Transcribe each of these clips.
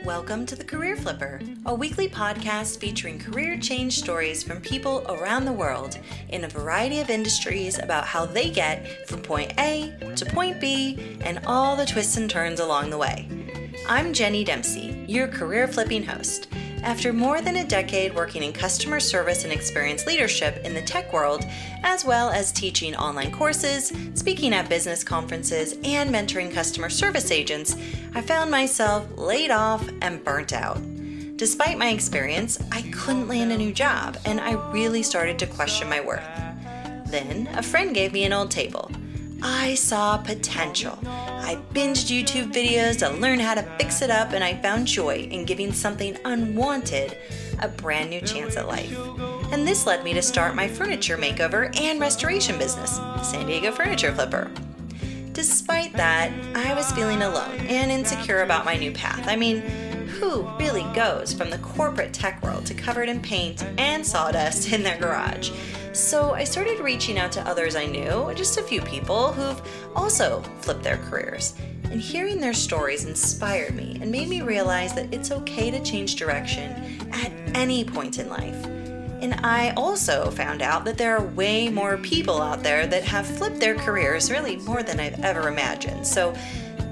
Welcome to The Career Flipper, a weekly podcast featuring career change stories from people around the world in a variety of industries about how they get from point A to point B and all the twists and turns along the way. I'm Jenny Dempsey, your career flipping host. After more than a decade working in customer service and experience leadership in the tech world, as well as teaching online courses, speaking at business conferences, and mentoring customer service agents, I found myself laid off and burnt out. Despite my experience, I couldn't land a new job, and I really started to question my worth. Then, a friend gave me an old table. I saw potential. I binged YouTube videos to learn how to fix it up, and I found joy in giving something unwanted a brand new chance at life. And this led me to start my furniture makeover and restoration business, San Diego Furniture Flipper. Despite that, I was feeling alone and insecure about my new path. I mean, who really goes from the corporate tech world to covered in paint and sawdust in their garage? So I started reaching out to others I knew, just a few people who've also flipped their careers. And hearing their stories inspired me and made me realize that it's okay to change direction at any point in life. And I also found out that there are way more people out there that have flipped their careers, really more than I've ever imagined. So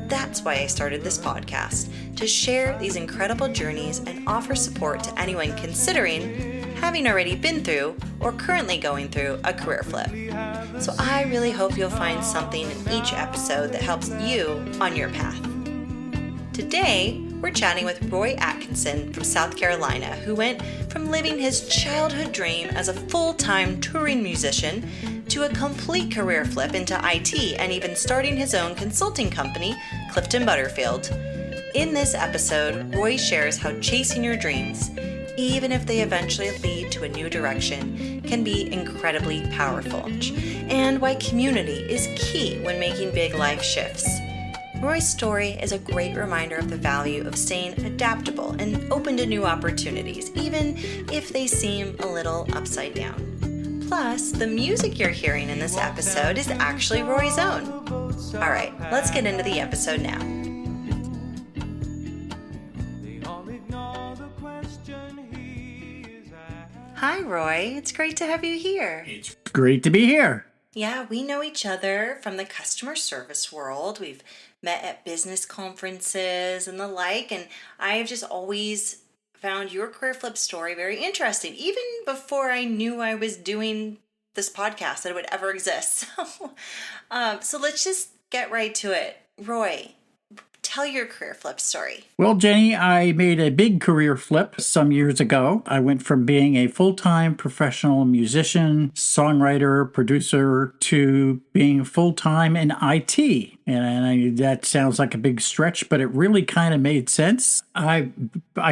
that's why I started this podcast, to share these incredible journeys and offer support to anyone considering, having already been through, or currently going through a career flip. So I really hope you'll find something in each episode that helps you on your path. Today, we're chatting with Roy Atkinson from South Carolina, who went from living his childhood dream as a full-time touring musician to a complete career flip into IT and even starting his own consulting company, Clifton Butterfield. In this episode, Roy shares how chasing your dreams, even if they eventually lead to a new direction, can be incredibly powerful, and why community is key when making big life shifts. Roy's story is a great reminder of the value of staying adaptable and open to new opportunities, even if they seem a little upside down. Plus, the music you're hearing in this episode is actually Roy's own. All right, let's get into the episode now. Hi, Roy. It's great to have you here. It's great to be here. Yeah, we know each other from the customer service world. We've met at business conferences and the like, and I have just always found your career flip story very interesting, even before I knew I was doing this podcast, that it would ever exist. So let's just get right to it. Roy, tell your career flip story. Well, Jenny, I made a big career flip some years ago. I went from being a full-time professional musician, songwriter, producer, to being full-time in IT. And that sounds like a big stretch, but it really kind of made sense. I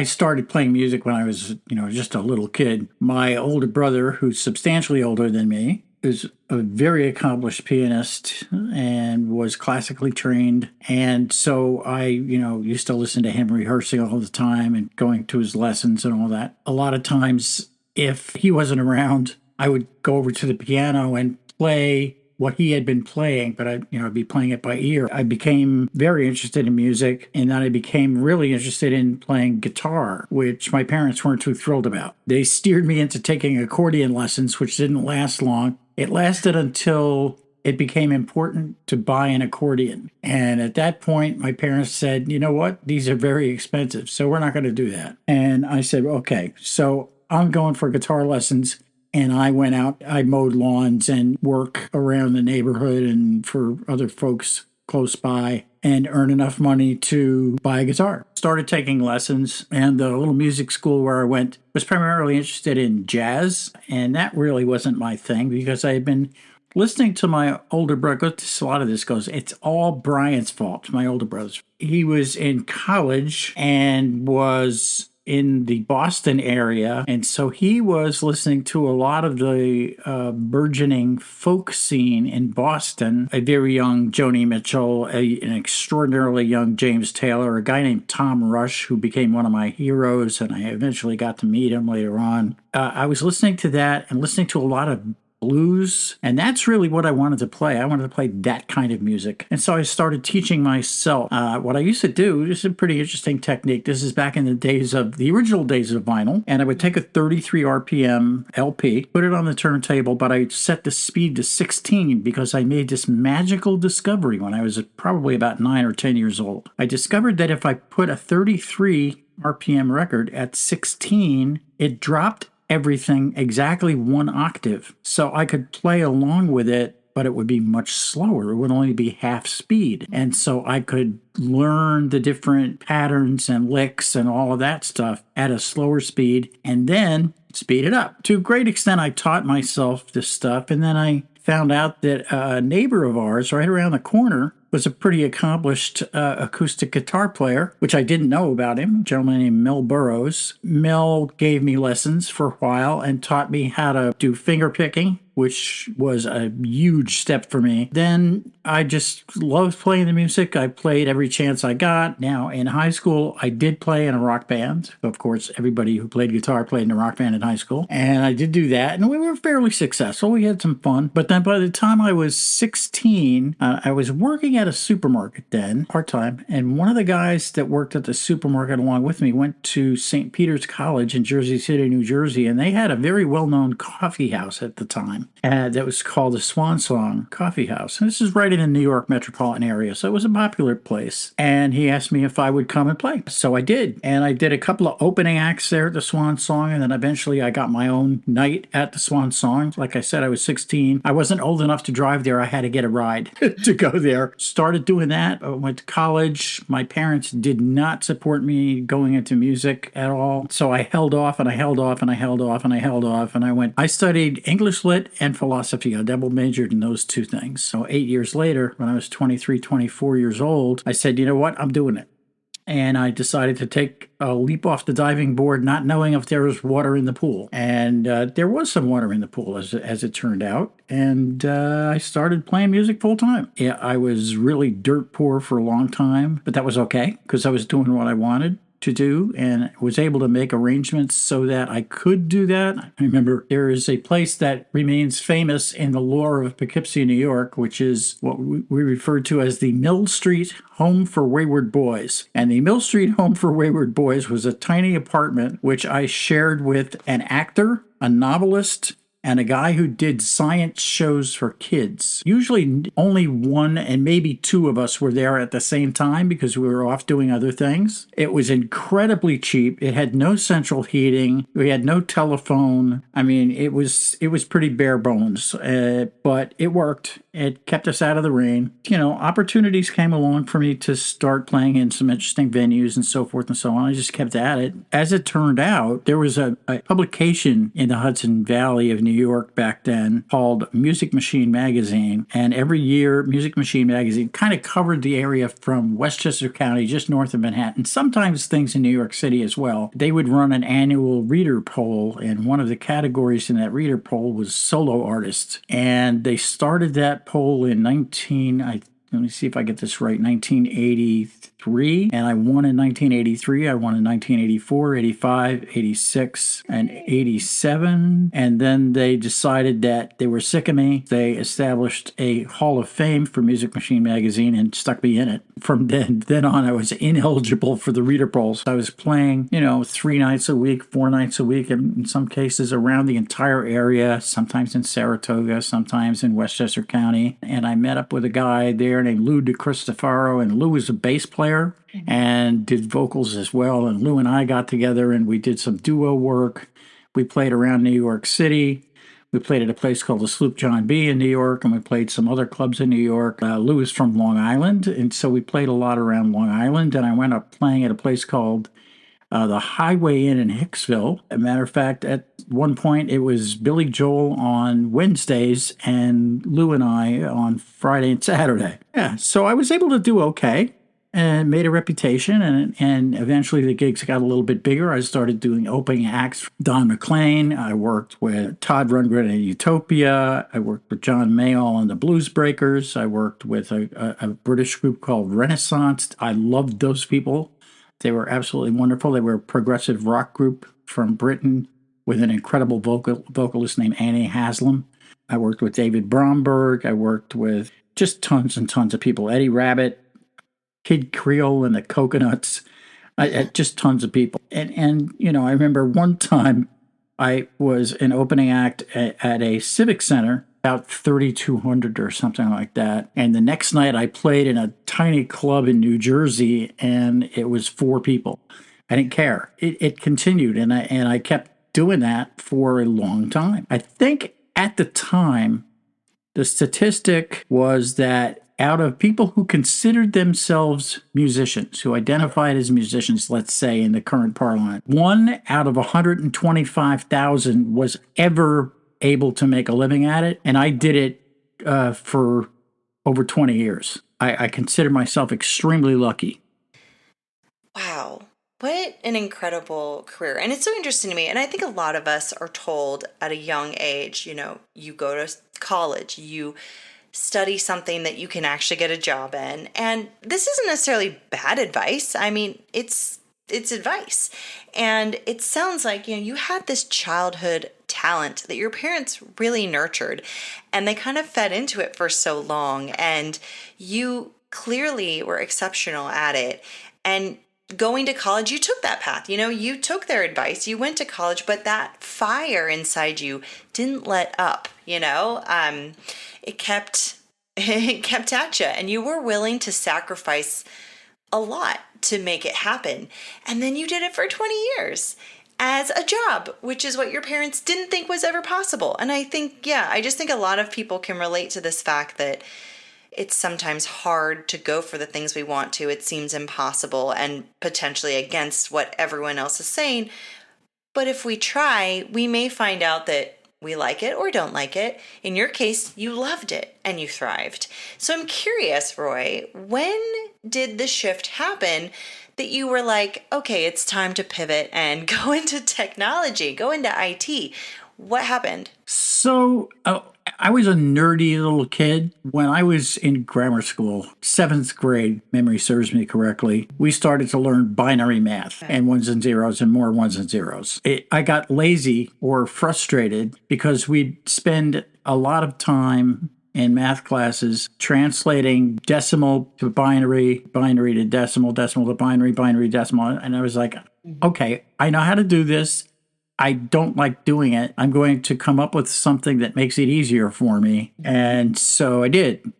started playing music when I was, just a little kid. My older brother, who's substantially older than me, is a very accomplished pianist and was classically trained. And so I, used to listen to him rehearsing all the time and going to his lessons and all that. A lot of times, if he wasn't around, I would go over to the piano and play what he had been playing, but I'd be playing it by ear. I became very interested in music, and then I became really interested in playing guitar, which my parents weren't too thrilled about. They steered me into taking accordion lessons, which didn't last long. It lasted until it became important to buy an accordion. And at that point, my parents said, you know what? These are very expensive, so we're not going to do that. And I said, okay, so I'm going for guitar lessons. And I went out, I mowed lawns and work around the neighborhood and for other folks close by and earn enough money to buy a guitar. Started taking lessons, and the little music school where I went was primarily interested in jazz. And that really wasn't my thing because I had been listening to my older brother. A lot of this goes, it's all Brian's fault, my older brother's. He was in college and was in the Boston area. And so he was listening to a lot of the burgeoning folk scene in Boston. A very young Joni Mitchell, an extraordinarily young James Taylor, a guy named Tom Rush, who became one of my heroes, and I eventually got to meet him later on. I was listening to that and listening to a lot of blues. And that's really what I wanted to play. I wanted to play that kind of music. And so I started teaching myself. What I used to do, this is a pretty interesting technique. This is back in the original days of vinyl. And I would take a 33 RPM LP, put it on the turntable, but I set the speed to 16 because I made this magical discovery when I was probably about 9 or 10 years old. I discovered that if I put a 33 RPM record at 16, it dropped everything exactly 1 octave. So I could play along with it, but it would be much slower. It would only be half speed. And so I could learn the different patterns and licks and all of that stuff at a slower speed and then speed it up. To a great extent, I taught myself this stuff. And then I found out that a neighbor of ours right around the corner was a pretty accomplished acoustic guitar player, which I didn't know about him, a gentleman named Mel Burrows. Mel gave me lessons for a while and taught me how to do finger picking, which was a huge step for me. Then I just loved playing the music. I played every chance I got. Now, in high school, I did play in a rock band. Of course, everybody who played guitar played in a rock band in high school. And I did do that, and we were fairly successful. We had some fun. But then by the time I was 16, I was working at a supermarket then, part-time, and one of the guys that worked at the supermarket along with me went to St. Peter's College in Jersey City, New Jersey, and they had a very well-known coffee house at the time. That was called the Swan Song Coffee House. And this is right in the New York metropolitan area, so it was a popular place. And he asked me if I would come and play. So I did. And I did a couple of opening acts there at the Swan Song, and then eventually I got my own night at the Swan Song. Like I said, I was 16. I wasn't old enough to drive there. I had to get a ride to go there. Started doing that. I went to college. My parents did not support me going into music at all. So I held off and I held off and I held off and I held off. And I studied English Lit and philosophy. I double majored in those two things. So 8 years later, when I was 23, 24 years old, I said, you know what? I'm doing it. And I decided to take a leap off the diving board, not knowing if there was water in the pool. And there was some water in the pool, as it turned out. And I started playing music full time. Yeah, I was really dirt poor for a long time, but that was okay because I was doing what I wanted to do and was able to make arrangements so that I could do that. I remember there is a place that remains famous in the lore of Poughkeepsie, New York, which is what we refer to as the Mill Street Home for Wayward Boys. And the Mill Street Home for Wayward Boys was a tiny apartment which I shared with an actor, a novelist, and a guy who did science shows for kids. Usually only one and maybe two of us were there at the same time because we were off doing other things. It was incredibly cheap. It had no central heating. We had no telephone. I mean, it was pretty bare bones, but it worked. It kept us out of the rain. You know, opportunities came along for me to start playing in some interesting venues and so forth and so on. I just kept at it. As it turned out, there was a publication in the Hudson Valley of New York back then called Music Machine Magazine. And every year, Music Machine Magazine kind of covered the area from Westchester County, just north of Manhattan, sometimes things in New York City as well. They would run an annual reader poll, and one of the categories in that reader poll was solo artists. And they started that poll in let me see if I get this right, 1983, and I won in 1983, I won in 1984, 85, 86, and 87, and then they decided that they were sick of me. They established a Hall of Fame for Music Machine Magazine and stuck me in it. From then on, I was ineligible for the reader polls. I was playing, 3 nights a week, 4 nights a week, and in some cases around the entire area, sometimes in Saratoga, sometimes in Westchester County, and I met up with a guy there named Lou DeCristofaro, and Lou was a bass player and did vocals as well. And Lou and I got together and we did some duo work. We played around New York City. We played at a place called the Sloop John B in New York, and we played some other clubs in New York. Lou is from Long Island, and so we played a lot around Long Island. And I went up playing at a place called the Highway Inn in Hicksville. As a matter of fact, at one point it was Billy Joel on Wednesdays and Lou and I on Friday and Saturday. Yeah, so I was able to do okay and made a reputation, and eventually the gigs got a little bit bigger. I started doing opening acts. Don McLean. I worked with Todd Rundgren and Utopia. I worked with John Mayall and the Blues Breakers. I worked with a British group called Renaissance. I loved those people. They were absolutely wonderful. They were a progressive rock group from Britain with an incredible vocalist named Annie Haslam. I worked with David Bromberg. I worked with just tons and tons of people. Eddie Rabbit, Kid Creole and the Coconuts, just tons of people. And I remember one time I was an opening act at a civic center, about 3,200 or something like that. And the next night I played in a tiny club in New Jersey, and it was 4 people. I didn't care. It continued, and I kept doing that for a long time. I think at the time, the statistic was that out of people who considered themselves musicians, who identified as musicians, let's say in the current parlance, 1 out of 125,000 was ever able to make a living at it. And I did it for over 20 years. I consider myself extremely lucky. Wow. What an incredible career. And it's so interesting to me. And I think a lot of us are told at a young age, you go to college, you study something that you can actually get a job in. And this isn't necessarily bad advice. I mean, it's advice. And it sounds like, you had this childhood talent that your parents really nurtured, and they kind of fed into it for so long. And you clearly were exceptional at it. And going to college, you took that path. You took their advice. You went to college, but that fire inside you didn't let up. It kept at you, and you were willing to sacrifice a lot to make it happen. And then you did it for 20 years as a job, which is what your parents didn't think was ever possible. And I just think a lot of people can relate to this fact that it's sometimes hard to go for the things we want to. It seems impossible and potentially against what everyone else is saying. But if we try, we may find out that we like it or don't like it. In your case, you loved it and you thrived. So I'm curious, Roy, when did the shift happen that you were like, okay, it's time to pivot and go into technology, go into IT? What happened? So I was a nerdy little kid. When I was in grammar school, 7th grade, memory serves me correctly, we started to learn binary math and ones and zeros and more ones and zeros. I got lazy or frustrated because we'd spend a lot of time in math classes translating decimal to binary, binary to decimal, decimal to binary, binary to decimal. And I was like, okay, I know how to do this. I don't like doing it. I'm going to come up with something that makes it easier for me. And so I did.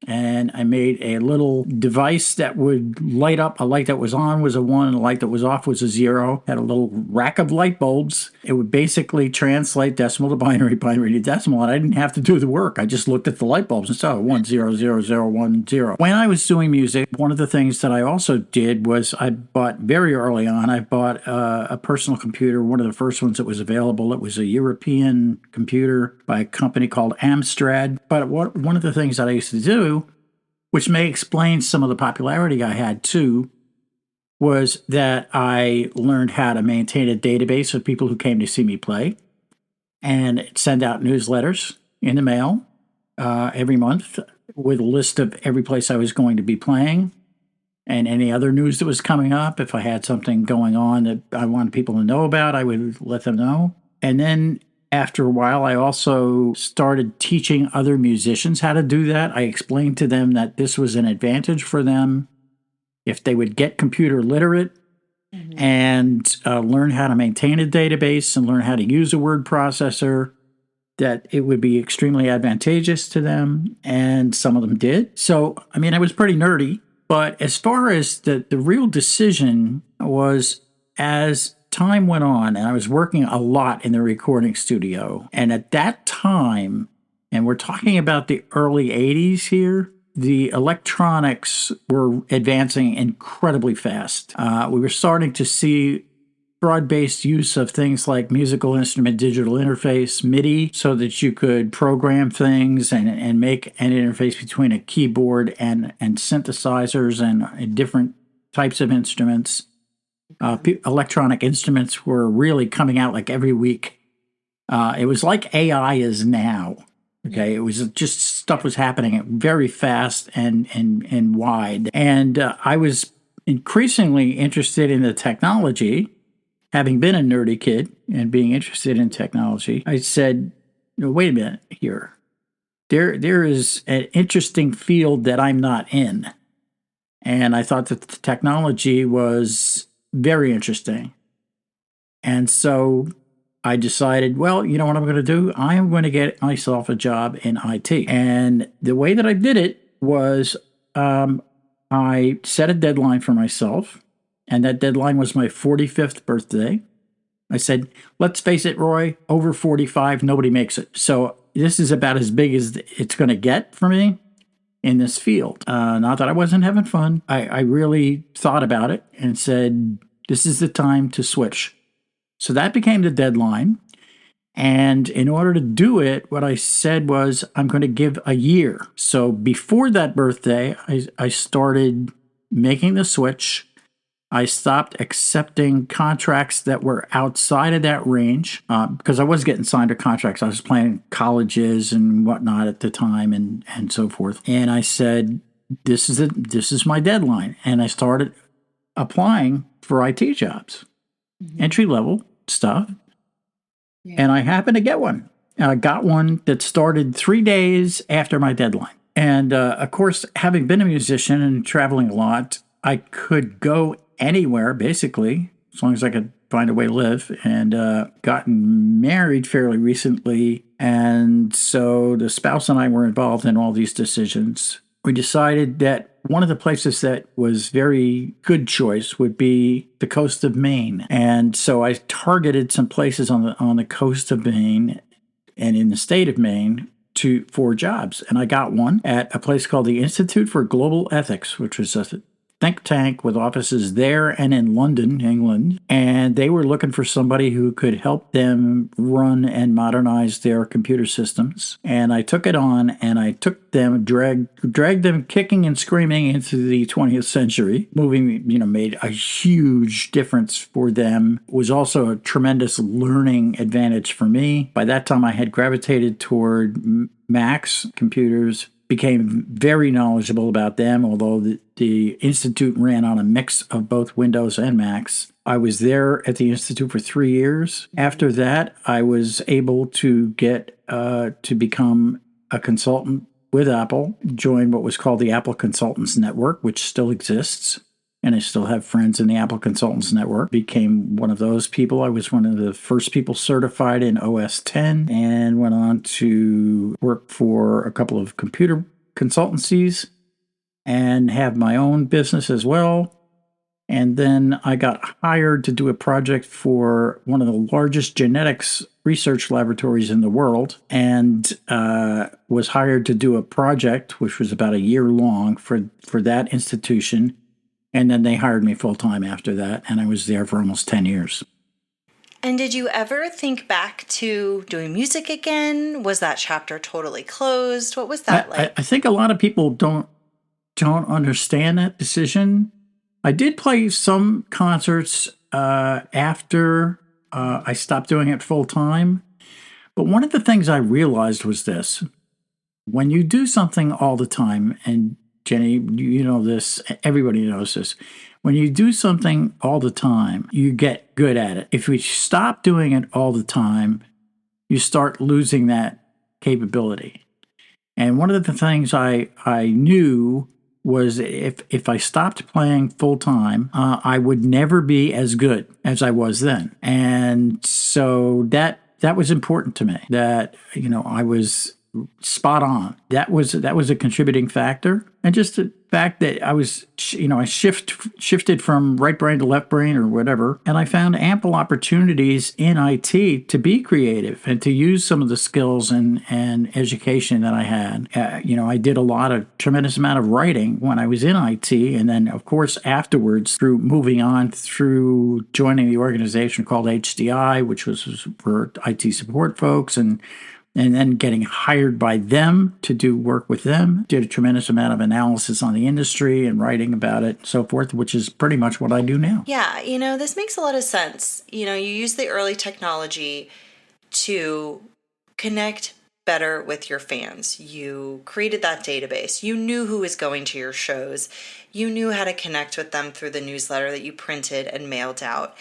And I made a little device that would light up. A light that was on was a 1, and a light that was off was a 0. Had a little rack of light bulbs. It would basically translate decimal to binary, binary to decimal, and I didn't have to do the work. I just looked at the light bulbs and saw 1 0 0 0 1 0. When I was doing music, one of the things that I also did was I bought very early on. I bought a personal computer, one of the first ones that was available. It was a European computer by a company called Amstrad. But one of the things that I used to do, which may explain some of the popularity I had too, was that I learned how to maintain a database of people who came to see me play and send out newsletters in the mail every month with a list of every place I was going to be playing and any other news that was coming up. If I had something going on that I wanted people to know about, I would let them know. And then after a while, I also started teaching other musicians how to do that. I explained to them that this was an advantage for them if they would get computer literate and learn how to maintain a database and learn how to use a word processor, that it would be extremely advantageous to them. And some of them did. So, I mean, I was pretty nerdy. But as far as the real decision was, as time went on, and I was working a lot in the recording studio. And at that time, and we're talking about the early 80s here, the electronics were advancing incredibly fast. We were starting to see broad-based use of things like musical instrument digital interface, MIDI, so that you could program things and make an interface between a keyboard and synthesizers and different types of instruments. Electronic instruments were really coming out like every week. It was like AI is now. Okay, it was just stuff was happening very fast and wide. And I was increasingly interested in the technology. Having been a nerdy kid and being interested in technology, I said, no, wait a minute here. There is an interesting field that I'm not in. And I thought that the technology was very interesting. And so I decided, well, you know what I'm going to do? I am going to get myself a job in IT. And the way that I did it was I set a deadline for myself, and that deadline was my 45th birthday. I said, let's face it, Roy, over 45, nobody makes it. So this is about as big as it's going to get for me in this field. Not that I wasn't having fun. I really thought about it and said, this is the time to switch. So that became the deadline. And in order to do it, what I said was, I'm going to give a year. So before that birthday, I started making the switch. I stopped accepting contracts that were outside of that range because I was getting signed to contracts. I was playing colleges and whatnot at the time and so forth. And I said, this is my deadline. And I started applying for IT jobs, entry level stuff. And I happened to get one. And I got one that started 3 days after my deadline. And of course, having been a musician and traveling a lot, I could go anywhere, basically, as long as I could find a way to live. And gotten married fairly recently. And so the spouse and I were involved in all these decisions. We decided that one of the places that was very good choice would be the coast of Maine. And so I targeted some places on the coast of Maine and in the state of Maine for jobs. And I got one at a place called the Institute for Global Ethics, which was a think tank with offices there and in London, England. And they were looking for somebody who could help them run and modernize their computer systems. And I took it on, and I took them, dragged them kicking and screaming into the 20th century. Moving, made a huge difference for them. It was also a tremendous learning advantage for me. By that time, I had gravitated toward Macs, computers, became very knowledgeable about them, although the Institute ran on a mix of both Windows and Macs. I was there at the Institute for 3 years. After that, I was able to get to become a consultant with Apple, join what was called the Apple Consultants Network, which still exists. And I still have friends in the Apple Consultants Network. Became one of those people. I was one of the first people certified in OS 10 and went on to work for a couple of computer consultancies and have my own business as well. And then I got hired to do a project for one of the largest genetics research laboratories in the world and was hired to do a project, which was about a year long for that institution. And then they hired me full-time after that, and I was there for almost 10 years. And did you ever think back to doing music again? Was that chapter totally closed? What was that like? I think a lot of people don't understand that decision. I did play some concerts after I stopped doing it full-time. But one of the things I realized was this. When you do something all the time, and Jenny, you know this, everybody knows this. When you do something all the time, you get good at it. If we stop doing it all the time, you start losing that capability. And one of the things I knew was if I stopped playing full time, I would never be as good as I was then. And so that was important to me, that, I was spot on. That was a contributing factor. And just the fact that I was, I shifted from right brain to left brain or whatever. And I found ample opportunities in IT to be creative and to use some of the skills and education that I had. I did tremendous amount of writing when I was in IT. And then, of course, afterwards, through moving on through joining the organization called HDI, which was for IT support folks, and then getting hired by them to do work with them. Did a tremendous amount of analysis on the industry and writing about it and so forth, which is pretty much what I do now. Yeah, this makes a lot of sense. You use the early technology to connect better with your fans. You created that database. You knew who was going to your shows. You knew how to connect with them through the newsletter that you printed and mailed out.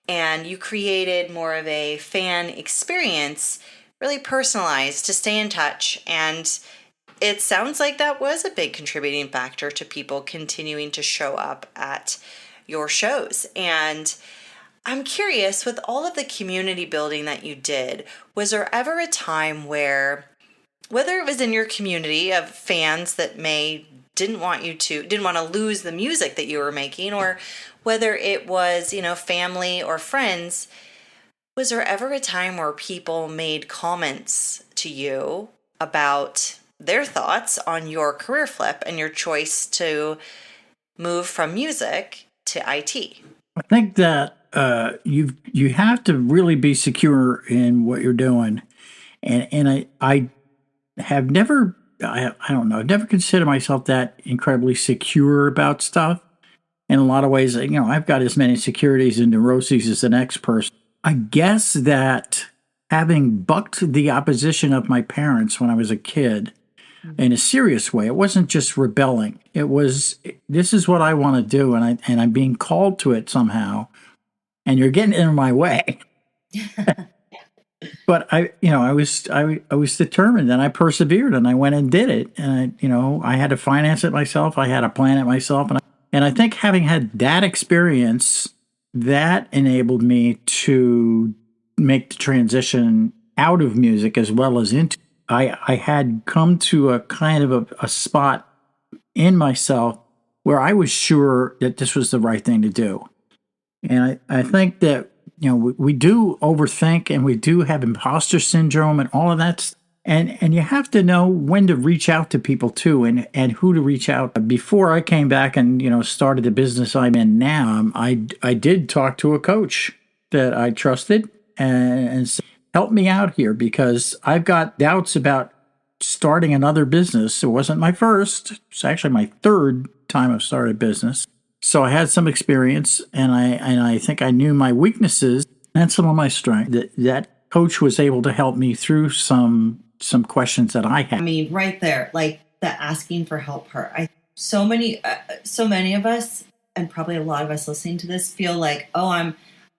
And you created more of a fan experience really personalized to stay in touch. And it sounds like that was a big contributing factor to people continuing to show up at your shows. And I'm curious, with all of the community building that you did, was there ever a time where, whether it was in your community of fans that didn't want to lose the music that you were making, or whether it was, family or friends, was there ever a time where people made comments to you about their thoughts on your career flip and your choice to move from music to IT? I think that you have to really be secure in what you're doing, and I have never I don't know, I've never considered myself that incredibly secure about stuff. In a lot of ways, I've got as many securities and neuroses as the next person. I guess that having bucked the opposition of my parents when I was a kid in a serious way, it wasn't just rebelling. It was, this is what I want to do, and I'm being called to it somehow, and you're getting in my way. But I was determined, and I persevered, and I went and did it, and I had to finance it myself. I had to plan it myself, and I think having had that experience, that enabled me to make the transition out of music as well as into. I had come to a kind of a spot in myself where I was sure that this was the right thing to do. And I think that, we do overthink, and we do have imposter syndrome and all of that. And you have to know when to reach out to people too, and who to reach out. Before I came back and, started the business I'm in now, I did talk to a coach that I trusted and said, help me out here, because I've got doubts about starting another business. It wasn't my first. It's actually my third time I've started a business. So I had some experience, and I think I knew my weaknesses and some of my strengths. That coach was able to help me through some questions that I had. I mean, right there, like the asking for help part. So many of us, and probably a lot of us listening to this, feel like, oh,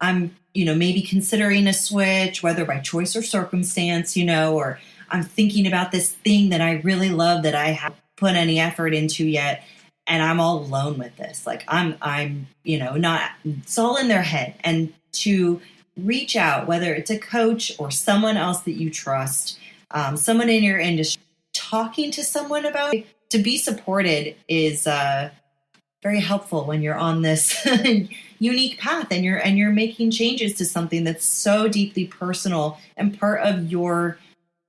I'm maybe considering a switch, whether by choice or circumstance, or I'm thinking about this thing that I really love that I haven't put any effort into yet. And I'm all alone with this. Like I'm not, it's all in their head. And to reach out, whether it's a coach or someone else that you trust, someone in your industry, talking to someone about it, to be supported is very helpful when you're on this unique path and you're making changes to something that's so deeply personal and part of your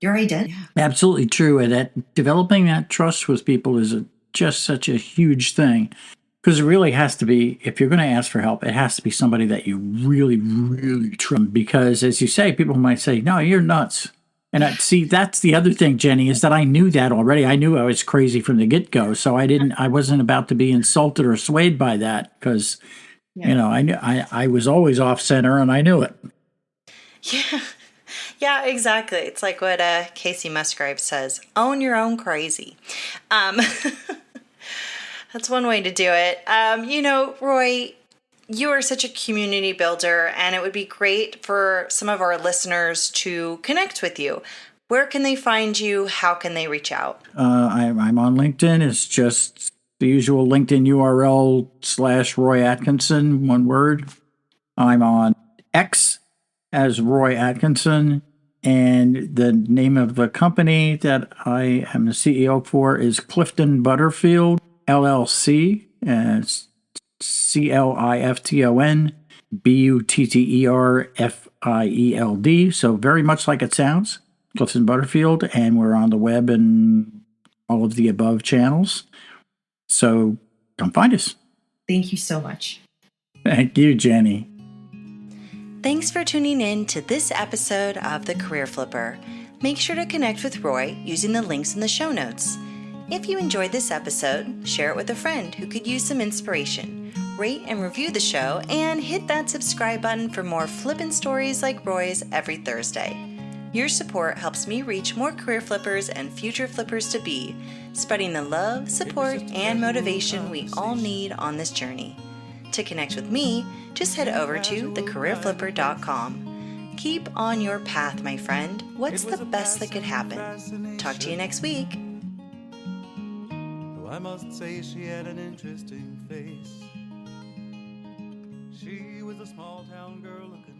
identity. Absolutely true. And that developing that trust with people is just such a huge thing, because it really has to be, if you're going to ask for help, it has to be somebody that you really, really trust. Because as you say, people might say, no, you're nuts. And that's the other thing, Jenny, is that I knew that already. I knew I was crazy from the get-go. So I wasn't about to be insulted or swayed by that, because, I knew I was always off center, and I knew it. Yeah. Yeah, exactly. It's like what Casey Musgrave says, own your own crazy. That's one way to do it. Roy, you are such a community builder, and it would be great for some of our listeners to connect with you. Where can they find you? How can they reach out? I'm on LinkedIn. It's just the usual LinkedIn URL /Roy Atkinson, one word. I'm on X as Roy Atkinson, and the name of the company that I am the CEO for is Clifton Butterfield LLC. It's CLIFTON BUTTERFIELD. So very much like it sounds, Clifton Butterfield, and we're on the web and all of the above channels. So come find us. Thank you so much. Thank you, Jenny. Thanks for tuning in to this episode of The Career Flipper. Make sure to connect with Roy using the links in the show notes. If you enjoyed this episode, share it with a friend who could use some inspiration. Rate and review the show, and hit that subscribe button for more flippin' stories like Roy's every Thursday. Your support helps me reach more career flippers and future flippers to be, spreading the love, support, and motivation we all need on this journey. To connect with me, just head over to thecareerflipper.com. Keep on your path, my friend. What's the best that could happen? Talk to you next week. Though I must say she had an interesting face. She was a small town girl looking